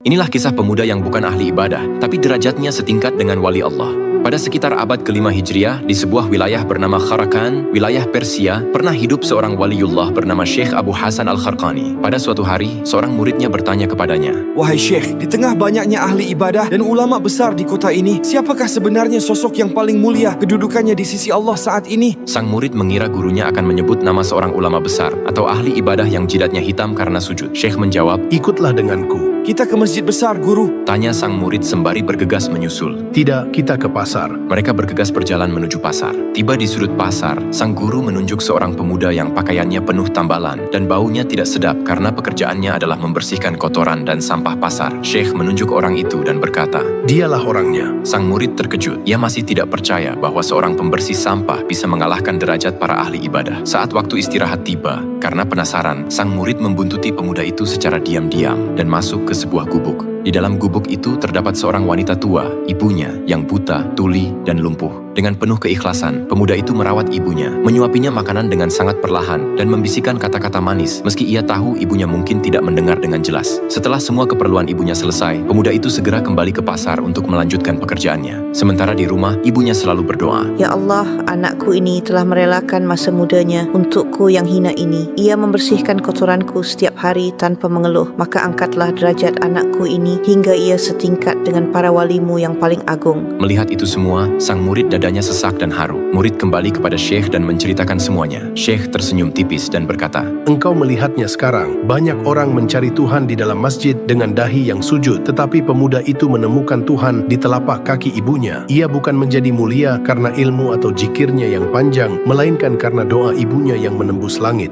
Inilah kisah pemuda yang bukan ahli ibadah, tapi derajatnya setingkat dengan wali Allah. Pada sekitar abad ke-5 Hijriah, di sebuah wilayah bernama Kharakan, wilayah Persia, pernah hidup seorang waliullah bernama Syekh Abu Hasan Al-Kharqani. Pada suatu hari, seorang muridnya bertanya kepadanya, "Wahai Syekh, di tengah banyaknya ahli ibadah dan ulama besar di kota ini, siapakah sebenarnya sosok yang paling mulia kedudukannya di sisi Allah saat ini?" Sang murid mengira gurunya akan menyebut nama seorang ulama besar atau ahli ibadah yang jidatnya hitam karena sujud. Syekh menjawab, "Ikutlah denganku." "Kita ke masjid besar, Guru." Tanya sang murid sembari bergegas menyusul. "Tidak, kita ke pasar." Mereka bergegas berjalan menuju pasar. Tiba di sudut pasar, sang guru menunjuk seorang pemuda yang pakaiannya penuh tambalan dan baunya tidak sedap karena pekerjaannya adalah membersihkan kotoran dan sampah pasar. Syekh menunjuk orang itu dan berkata, "Dialah orangnya." Sang murid terkejut. Ia masih tidak percaya bahwa seorang pembersih sampah bisa mengalahkan derajat para ahli ibadah. Saat waktu istirahat tiba, karena penasaran, sang murid membuntuti pemuda itu secara diam-diam dan masuk ke sebuah gubuk. Di dalam gubuk itu terdapat seorang wanita tua, ibunya, yang buta, tuli, dan lumpuh. Dengan penuh keikhlasan, pemuda itu merawat ibunya, menyuapinya makanan dengan sangat perlahan, dan membisikkan kata-kata manis, meski ia tahu ibunya mungkin tidak mendengar dengan jelas. Setelah semua keperluan ibunya selesai, pemuda itu segera kembali ke pasar untuk melanjutkan pekerjaannya. Sementara di rumah, ibunya selalu berdoa, "Ya Allah, anakku ini telah merelakan masa mudanya untukku yang hina ini. Ia membersihkan kotoranku setiap hari tanpa mengeluh. Maka angkatlah derajat anakku ini hingga ia setingkat dengan para walimu yang paling agung." Melihat itu semua, sang murid dadanya sesak dan haru. Murid kembali kepada Syekh dan menceritakan semuanya. Syekh tersenyum tipis dan berkata, "Engkau melihatnya sekarang. Banyak orang mencari Tuhan di dalam masjid dengan dahi yang sujud, tetapi pemuda itu menemukan Tuhan di telapak kaki ibunya. Ia bukan menjadi mulia karena ilmu atau jikirnya yang panjang, melainkan karena doa ibunya yang menembus langit."